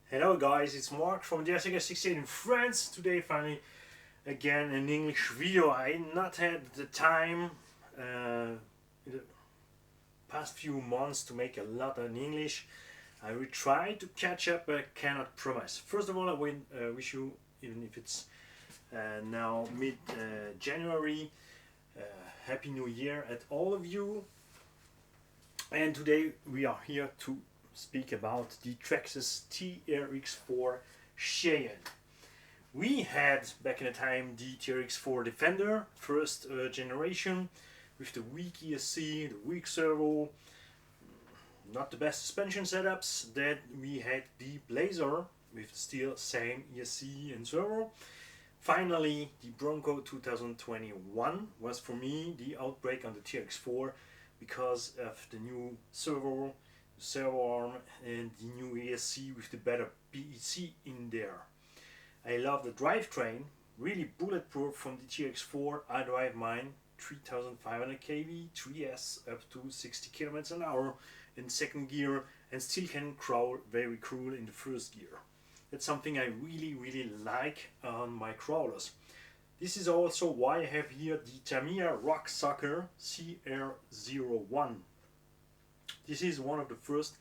Hello guys, it's Mark from the RCalsace in France. Today finally again an English video. I not had the time in the past few months to make a lot in English. I will try to catch up but I cannot promise. First of all, I will wish you, even if it's now mid-January, Happy New Year at all of you. And today we are here to speak about the Traxxas TRX4 Cheyenne. We had back in the time the TRX4 Defender, first generation, with the weak ESC, the weak servo, not the best suspension setups. Then we had the Blazer with still same ESC and servo. Finally, the Bronco 2021 was for me the outbreak on the TRX4 because of the new servo arm and the new ESC with the better PEC in there. I love the drivetrain, really bulletproof from the TRX4. I drive mine 3500 kV, 3S up to 60 km an hour in second gear and still can crawl very cool in the first gear. That's something I really like on my crawlers. This is also why I have here the Tamiya Rock Sucker CR01. This is one of the first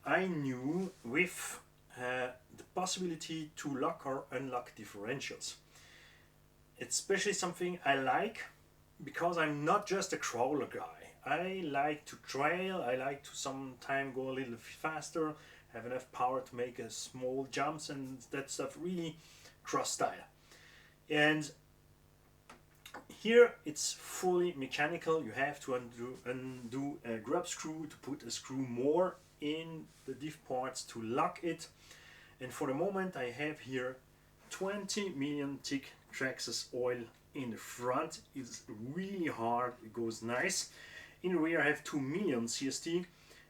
I knew with the possibility to lock or unlock differentials. It's especially something I like because I'm not just a crawler guy. I like to trail, I like to sometimes go a little faster, have enough power to make a small jumps and that stuff, really cross style. And here it's fully mechanical. You have to undo a grub screw to put a screw more in the diff parts to lock it. And for the moment I have here 20 million thick Traxxas oil in the front. It's really hard, it goes nice. In the rear I have 2 million CST.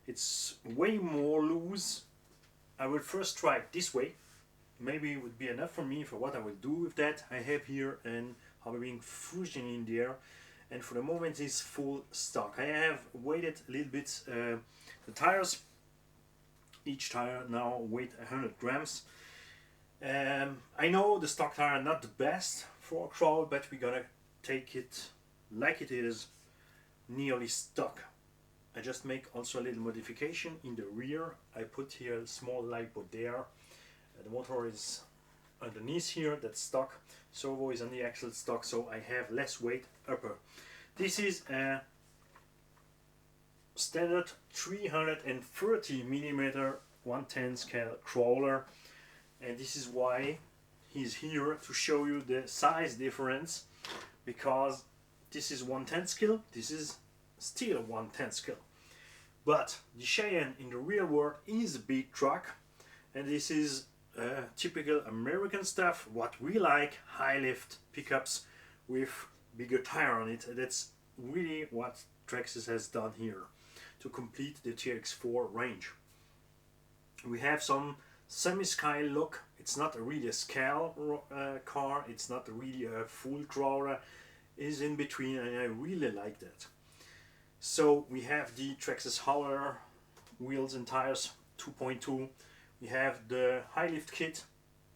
It's way more loose. I will first try it this way. Maybe it would be enough for me for what I will do with that. I have here an Hobbywing Fusion in there, and for the moment it's full stock. I have weighted a little bit the tires. Each tire now weighs 100 grams. I know the stock tire are not the best for a crawl, but we're gonna take it like it is, nearly stock. I just make also a little modification in the rear. I put here a small lipo there. The motor is underneath here, that's stock. Servo is on the axle, stock, so I have less weight upper. This is a standard 330 mm 110 scale crawler, and this is why he's here to show you the size difference, because this is 110 scale, this is still 110 scale. But the Cheyenne in the real world is a big truck, and this is typical American stuff, what we like, high lift pickups with bigger tire on it. That's really what Traxxas has done here to complete the TRX4 range. We have some semi-sky look. It's not really a scale car, it's not really a full crawler, it's in between, and I really like that. So we have the Traxxas Hauler wheels and tires 2.2. We have the high lift kit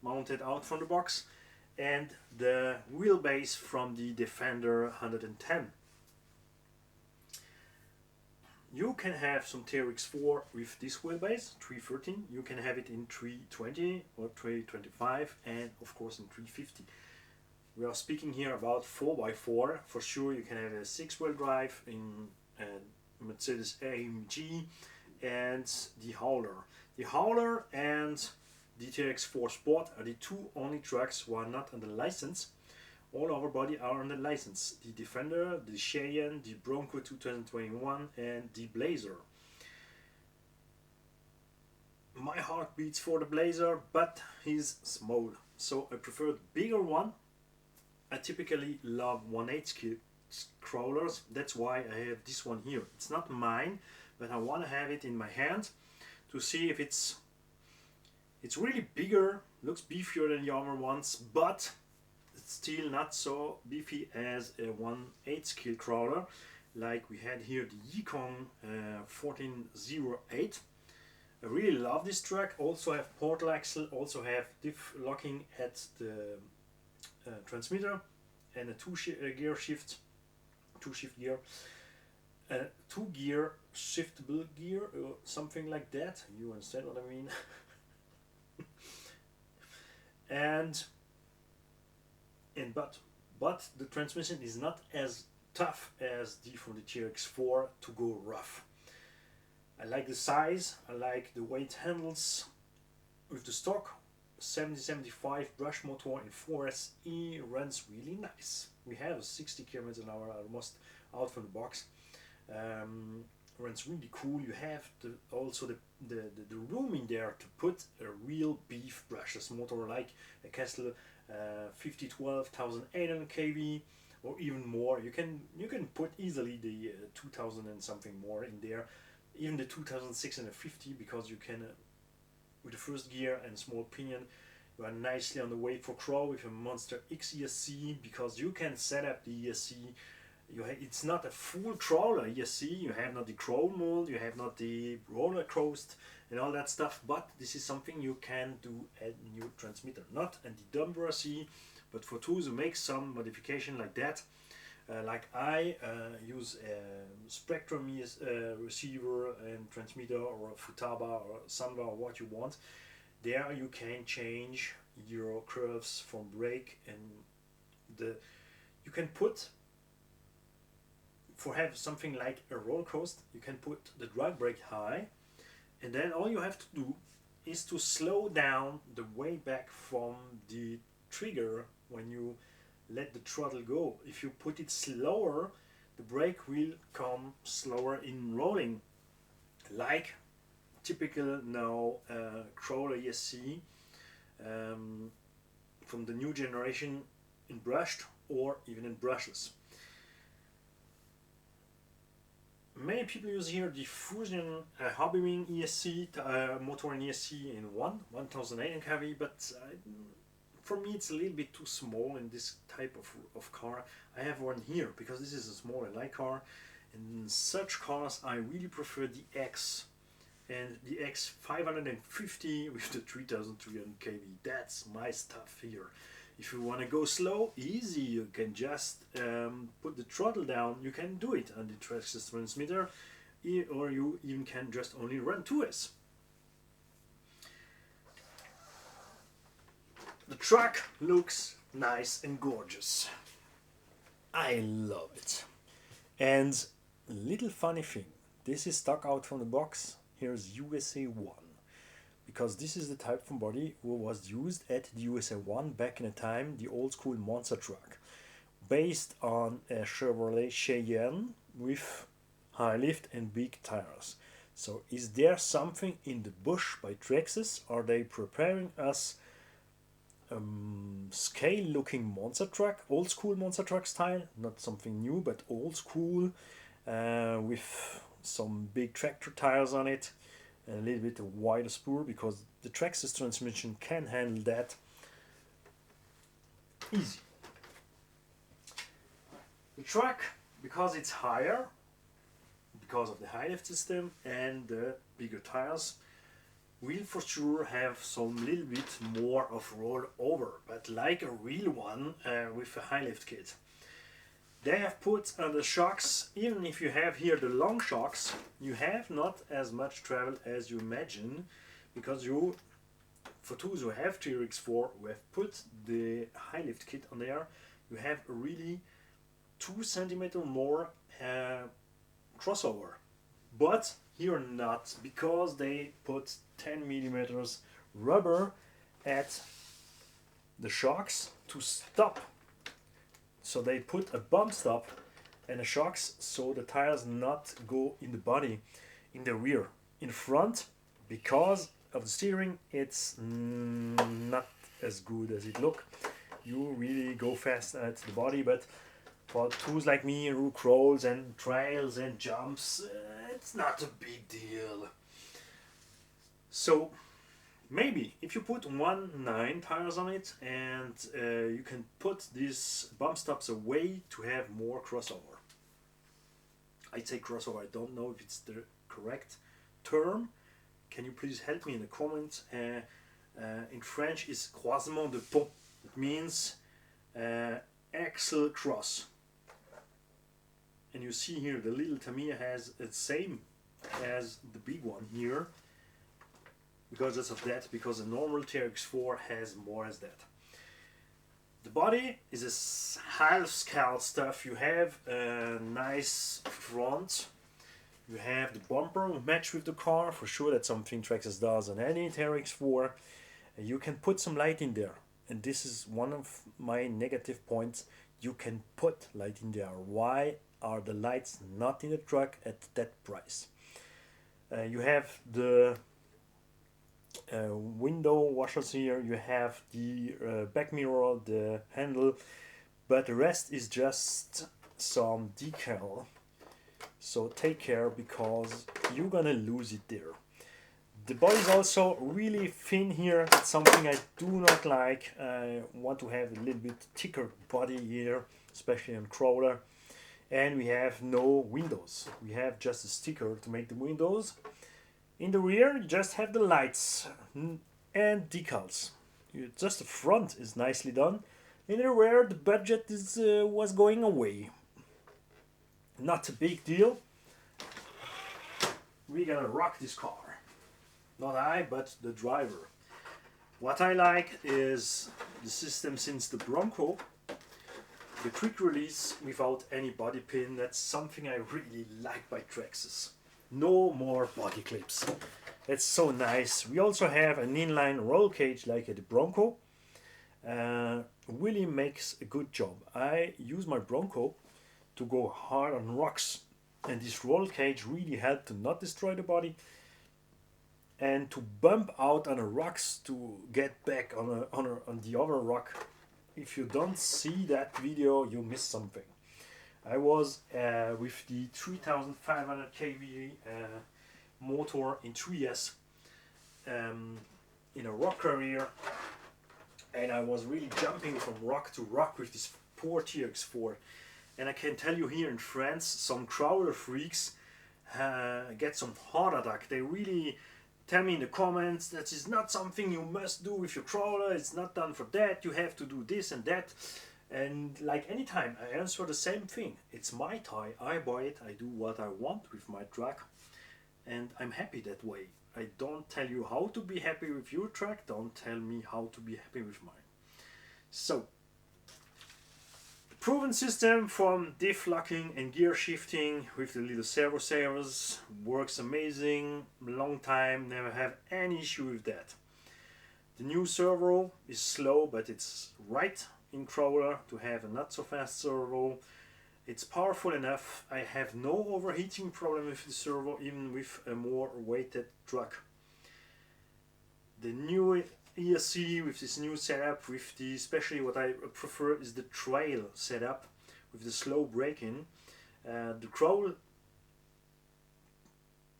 mounted out from the box and the wheelbase from the Defender 110. You can have some TRX4 with this wheelbase, 313. You can have it in 320 or 325 and of course in 350. We are speaking here about 4x4. For sure you can have a 6-wheel drive in Mercedes AMG and the Hauler. The Hauler and the TRX4 Sport are the two only trucks who are not on the license. All our body are on the license. The Defender, the Cheyenne, the Bronco 2021 and the Blazer. My heart beats for the Blazer, but he's small, so I prefer the bigger one. I typically love 1/8 scale crawlers, that's why I have this one here. It's not mine, but I want to have it in my hand to see if it's really bigger, looks beefier than the other ones, but it's still not so beefy as a 1/8 scale crawler like we had here the Yukon 1408, I really love this truck. Also have portal axle, also have diff locking at the transmitter, and a gear shift, two shift gear, 2-gear shiftable gear or something like that. You understand what I mean? and but the transmission is not as tough as the from the TRX4 to go rough. I like the size, I like the way it handles. With the stock 70-75 brush motor in 4SE runs really nice. We have 60 km/h almost out from the box. Runs really cool. You have also the room in there to put a real beef brushless motor like a Castle 5012 1800 kV or even more. You can put easily the 2000 and something more in there, even the 2650, because you can with the first gear and small pinion you are nicely on the way for crawl with a Monster X ESC, because you can set up the ESC. It's not a full crawler ESC, you have not the crawl mode, you have not the roller coast and all that stuff, but this is something you can do at new transmitter, not at the .rc, but for tools who make some modification like that, like I use a Spectrum receiver and transmitter, or a Futaba or Samba, or what you want. There you can change your curves from brake, and you can put, for have something like a roller coaster, you can put the drag brake high, and then all you have to do is to slow down the way back from the trigger when you let the throttle go. If you put it slower, the brake will come slower in rolling, like typical now crawler ESC from the new generation in brushed or even in brushless. Many people use here the Fusion Hobbywing ESC motor in ESC in 1800 kV, but for me it's a little bit too small in this type of car. I have one here because this is a small and light car, and in such cars I really prefer the X and the X 550 with the 3300 kV. That's my stuff here. If you want to go slow, easy, you can just put the throttle down. You can do it on the Traxxas transmitter, or you even can just only run 2S. The truck looks nice and gorgeous. I love it. And a little funny thing, this is stock out from the box. Here's USA 1. Because this is the type from body who was used at the USA 1 back in the time, the old school monster truck, based on a Chevrolet Cheyenne with high lift and big tires. So is there something in the bush by Traxxas? Are they preparing us scale looking monster truck, old school monster truck style, not something new but old school, with some big tractor tires on it, and a little bit wider spur, because the Traxxas transmission can handle that easy. The truck, because it's higher, because of the high lift system and the bigger tires, will for sure have some little bit more of roll over, but like a real one with a high lift kit. They have put on the shocks, even if you have here the long shocks, you have not as much travel as you imagine, because you, for tools who have TRX4, who have put the high lift kit on there, you have a really 2 centimeter more crossover. But here not, because they put 10 millimeters rubber at the shocks to stop. So they put a bump stop and the shocks so the tires not go in the body, in the rear. In front, because of the steering, it's not as good as it look. You really go fast at the body, but for tools like me who crawls and trails and jumps, it's not a big deal. So maybe if you put 1.9 tires on it, and you can put these bump stops away to have more crossover. I say crossover, I don't know if it's the correct term, can you please help me in the comments? In French is croisement de pont. It means axle cross. And you see here the little Tamiya has the same as the big one here. Because of that, because the normal TRX4 has more as that. The body is a half scale stuff. You have a nice front. You have the bumper matched with the car. For sure, that's something Traxxas does on any TRX4. You can put some light in there. And this is one of my negative points. You can put light in there. Why are the lights not in the truck at that price? You have the window washers here, you have the back mirror, the handle, but the rest is just some decal. So take care, because you're gonna lose it there. The body is also really thin here. It's something I do not like. I want to have a little bit thicker body here, especially on crawler. And we have no windows. We have just a sticker to make the windows. In the rear, you just have the lights and decals. Just the front is nicely done. In the rear, the budget was going away. Not a big deal. We're gonna rock this car. Not I, but the driver. What I like is the system since the Bronco. The quick release without any body pin. That's something I really like by Traxxas. No more body clips. That's so nice. We also have an inline roll cage like at the Bronco. Really makes a good job. I use my Bronco to go hard on rocks, and this roll cage really helped to not destroy the body and to bump out on the rocks to get back on the other rock. If you don't see that video, you miss something. I was with the 3500 kV motor in 3S in a rock career, and I was really jumping from rock to rock with this poor TRX4. And I can tell you, here in France, some crawler freaks get some heart attack. They really tell me in the comments that is not something you must do with your crawler. It's not done for that. You have to do this and that. And like anytime, I answer the same thing. It's my toy, I buy it, I do what I want with my truck, and I'm happy that way. I don't tell you how to be happy with your truck, don't tell me how to be happy with mine. So, the proven system from diff locking and gear shifting with the little servo savers works amazing, long time, never have any issue with that. The new servo is slow, but it's right in crawler to have a not so fast servo. It's powerful enough. I have no overheating problem with the servo, even with a more weighted truck. The new ESC with this new setup, with the, especially what I prefer is the trail setup with the slow braking. The crawl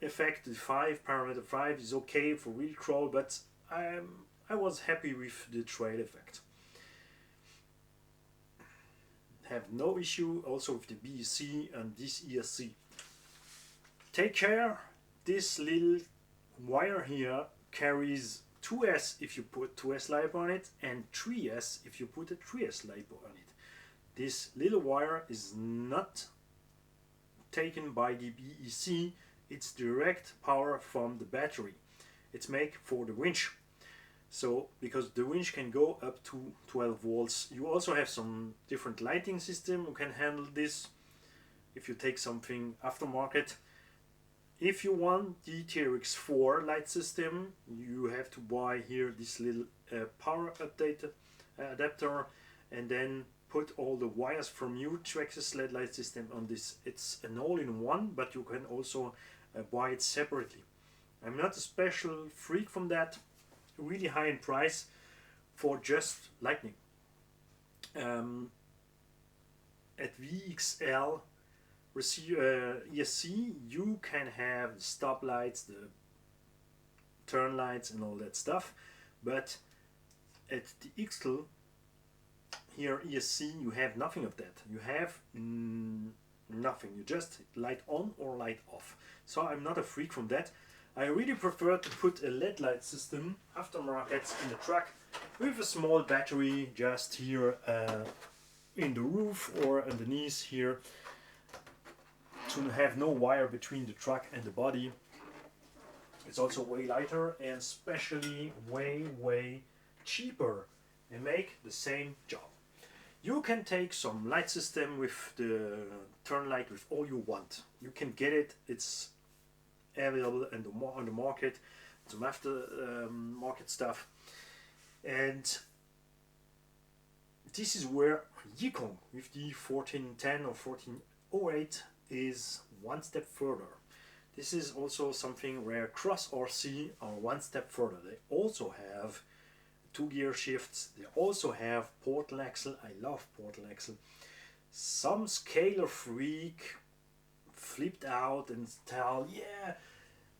effect, the parameter 5 is okay for real crawl, but I was happy with the trail effect. Have no issue also with the BEC and this ESC. Take care, this little wire here carries 2S if you put 2S LiPo on it, and 3S if you put a 3S LiPo on it. This little wire is not taken by the BEC, it's direct power from the battery. It's made for the winch. So, because the winch can go up to 12 volts. You also have some different lighting system who can handle this if you take something aftermarket. If you want the TRX4 light system, you have to buy here this little power adapter, and then put all the wires from your Traxxas LED light system on this. It's an all-in-one, but you can also buy it separately. I'm not a special freak from that. Really high in price for just lightning. At VXL ESC you can have the stop lights, the turn lights and all that stuff, but at the XL here ESC you have nothing of that. You have nothing. You just light on or light off. So I'm not a freak from that. I really prefer to put a LED light system, aftermarket, in the truck with a small battery just here in the roof or underneath here, to have no wire between the truck and the body. It's also way lighter and especially way cheaper and make the same job. You can take some light system with the turn light with all you want. You can get it. It's available on the market. Some after market stuff. And this is where Yikon with the 1410 or 1408 is one step further. This is also something where Carrosserie are one step further. They also have 2-gear shifts. They also have portal axle. I love portal axle. Some scaler freak flipped out and tell, yeah,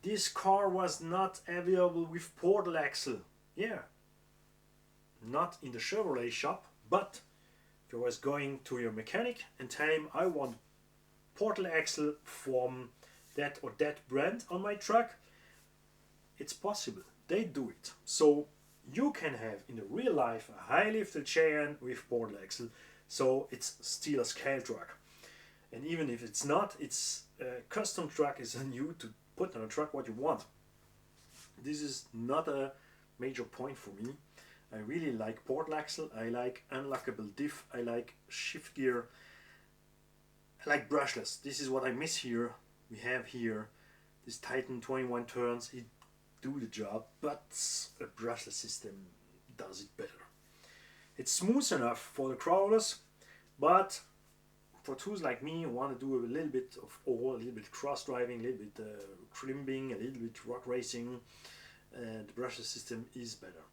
this car was not available with portal axle. Yeah, not in the Chevrolet shop, but if you was going to your mechanic and tell him I want portal axle from that or that brand on my truck, it's possible. They do it. So you can have in the real life a high lifted Cheyenne with portal axle, so it's still a scale truck. And even if it's not, it's a custom truck. Is on you to put on a truck what you want. This is not a major point for me. I really like portal axle. I like unlockable diff. I like shift gear. I like brushless. This is what I miss here. We have here this Titan 21 turns. It do the job, but a brushless system does it better. It's smooth enough for the crawlers, but for tools like me who want to do a little bit of all, a little bit cross driving, a little bit crimping, a little bit rock racing, the brushless system is better.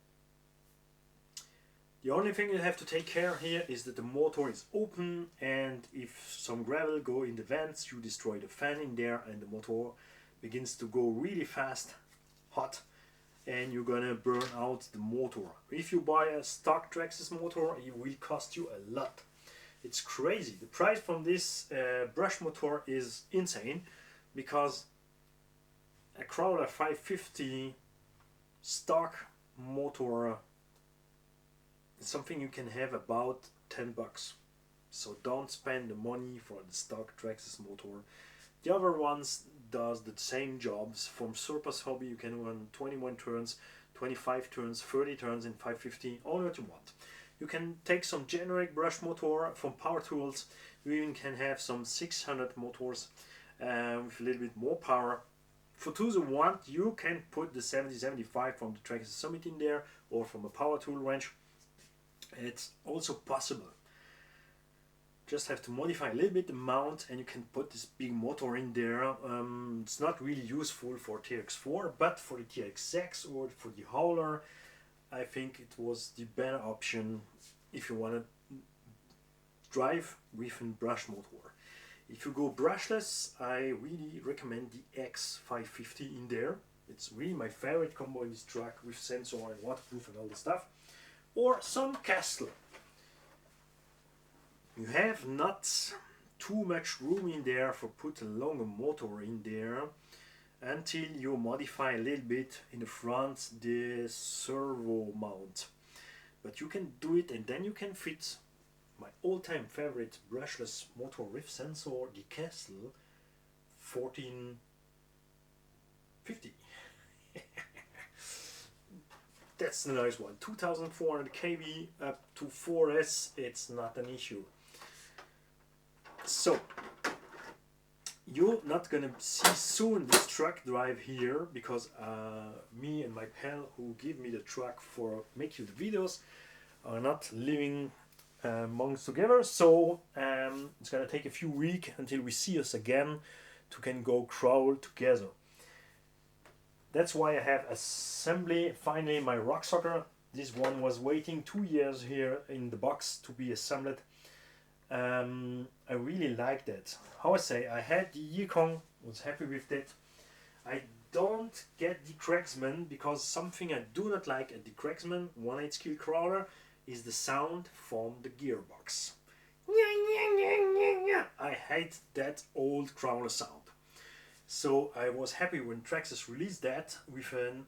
The only thing you have to take care here is that the motor is open, and if some gravel go in the vents, you destroy the fan in there and the motor begins to go really fast, hot, and you're gonna burn out the motor. If you buy a stock Traxxas motor, it will cost you a lot. It's crazy. The price from this brush motor is insane, because a Crawler 550 stock motor is something you can have about 10 bucks. So don't spend the money for the stock Traxxas motor. The other ones does the same jobs. From surplus hobby you can run 21 turns, 25 turns, 30 turns in 550, all what you want. You can take some generic brush motor from Power Tools. You even can have some 600 motors with a little bit more power. For tools you want, you can put the 7075 from the Traxxas Summit in there, or from a Power Tool wrench. It's also possible. Just have to modify a little bit the mount, and you can put this big motor in there. It's not really useful for TRX4, but for the TRX6 or for the hauler, I think it was the better option if you want to drive with a brush motor. If you go brushless, I really recommend the X550 in there. It's really my favorite combo in this truck, with sensor and waterproof and all the stuff. Or some Castle. You have not too much room in there for put a longer motor in there, until you modify a little bit in the front the servo mount. But you can do it, and then you can fit my all-time favorite brushless motor with sensor, the Castle 1450. That's the nice one. 2400 kV up to 4S, it's not an issue. So you're not gonna see soon this truck drive here, because me and my pal who give me the truck for make you the videos are not living amongst together. So it's gonna take a few weeks until we see us again to can go crawl together. That's why I have assembly finally my rock sucker. This one was waiting 2 years here in the box to be assembled. I really like that. How I say, I had the Yikon, was happy with that. I don't get the Cracksman, because something I do not like at the Cracksman 1/8 scale crawler is the sound from the gearbox. I hate that old crawler sound. So I was happy when Traxxas released that with an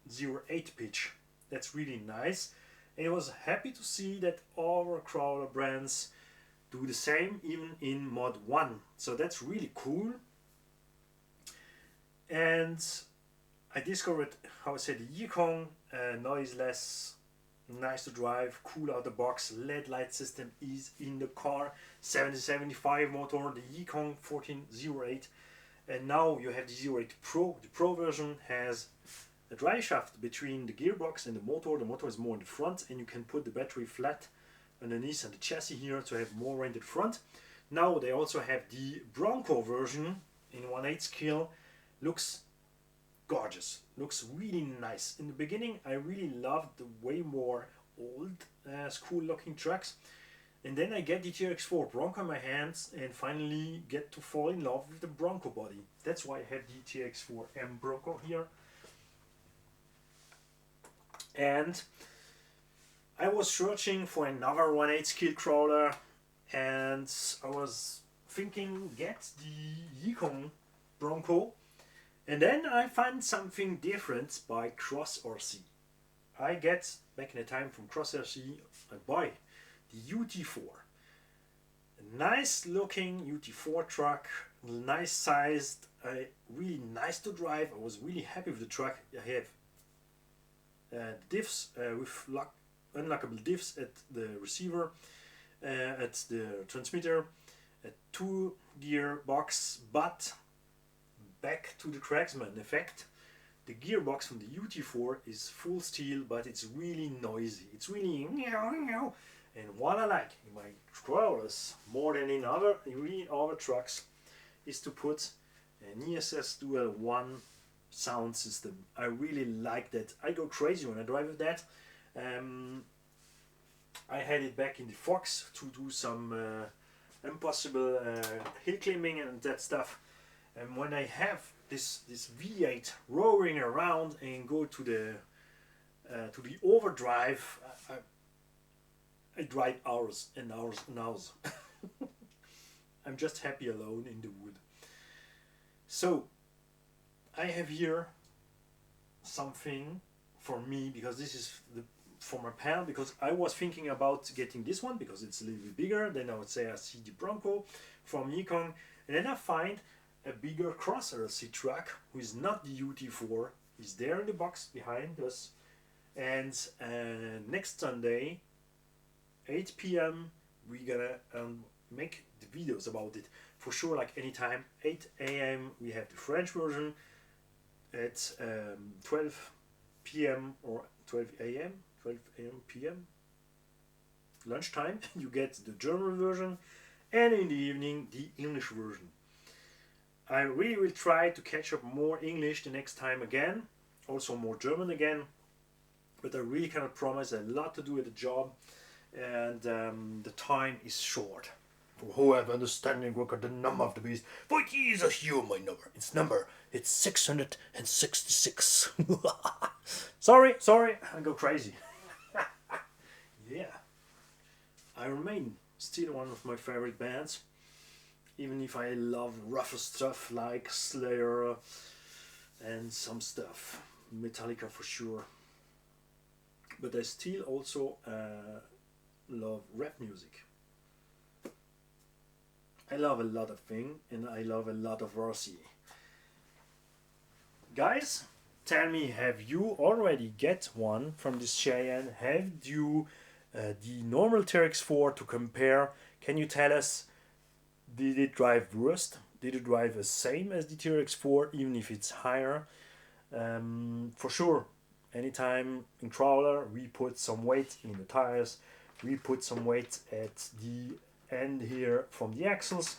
0.8 pitch. That's really nice. And I was happy to see that all crawler brands do the same, even in Mod 1. So that's really cool. And I discovered, how I say, the Yukon noiseless, nice to drive, cool out the box, LED light system is in the car, 7075 motor, the Yukon 1408. And now you have the 08 Pro. The Pro version has a drive shaft between the gearbox and the motor. The motor is more in the front, and you can put the battery flat underneath and the chassis here to have more range at front. Now they also have the Bronco version in 1/8 scale. Looks gorgeous, looks really nice. In the beginning I really loved the way more old school looking trucks, and then I get the TRX4 Bronco in my hands and finally get to fall in love with the Bronco body. That's why I have the TRX4M Bronco here. And I was searching for another 1/8 scale crawler, and I was thinking get the Yukon Bronco, and then I find something different by Carrosserie. I get, back in the time from Carrosserie, I buy the UT4. A nice looking UT4 truck, nice sized, really nice to drive. I was really happy with the truck. I have diffs with unlockable diffs at the receiver, at the transmitter, a 2-gear box, but back to the Craftsman effect. The gearbox from the UT4 is full steel, but it's really noisy. It's really meow. And what I like in my crawlers more than in other trucks is to put an ESS Dual 1 sound system. I really like that. I go crazy when I drive with that. I had it back in the Fox to do some impossible hill climbing and that stuff. And when I have this V8 roaring around and go to the overdrive, I drive hours and hours and hours. I'm just happy alone in the wood. So I have here something for me, because this is for my panel, because I was thinking about getting this one because it's a little bit bigger. Then I would say I see the Bronco from Yukon, and then I find a bigger Carrosserie truck who is not the UT4. He's there in the box behind us, and next Sunday 8 p.m. we're gonna make the videos about it for sure, like anytime. 8 a.m. we have the French version. At 12 p.m. or 12 a.m. 12 a.m. p.m. lunchtime you get the German version, and in the evening the English version. I really will try to catch up more English the next time again, also more German again, but I really cannot promise. A lot to do at the job, and the time is short. For who have understanding, look at the number of the beast. For Jesus, you my number. It's 666. sorry, I go crazy. Yeah, I remain still one of my favorite bands, even if I love rougher stuff like Slayer and some stuff, Metallica for sure. But I still also love rap music. I love a lot of things, and I love a lot of RC. Guys, tell me, have you already get one from this Cheyenne? Have you the normal TRX4 to compare? Can you tell us, did it drive worse? Did it drive the same as the TRX4, even if it's higher? For sure, anytime in crawler we put some weight in the tires, we put some weight at the end here from the axles.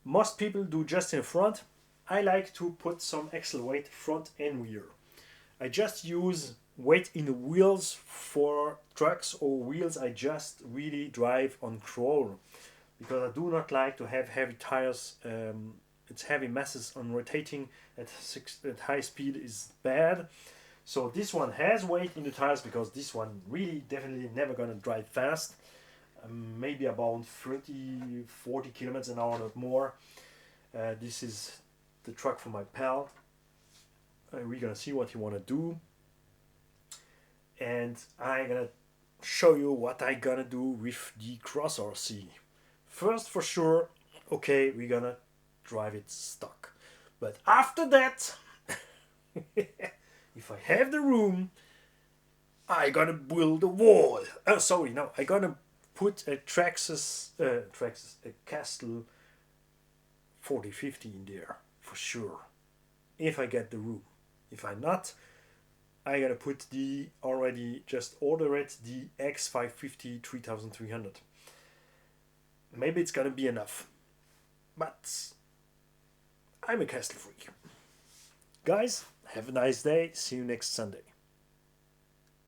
Most people do just in front. I like to put some axle weight front and rear. I just use weight in the wheels for trucks or wheels I just really drive on crawler, because I do not like to have heavy tires. It's heavy masses on rotating at high speed is bad. So this one has weight in the tires, because this one really definitely never gonna drive fast. Maybe about 30-40 kilometers an hour, not more. This is the truck for my pal. We're gonna see what he wanna do, and I'm gonna show you what I gonna do with the Carrosserie. First, for sure, okay, we're gonna drive it stock, but after that, if I have the room, I gonna build a wall. Oh, sorry, no, I gonna put a Traxxas, a Castle 4050 in there for sure. If I get the room, if I not, I gotta put the already just order it, the X550 3300. Maybe it's gonna be enough, but I'm a castle freak. Guys, have a nice day. See you next Sunday.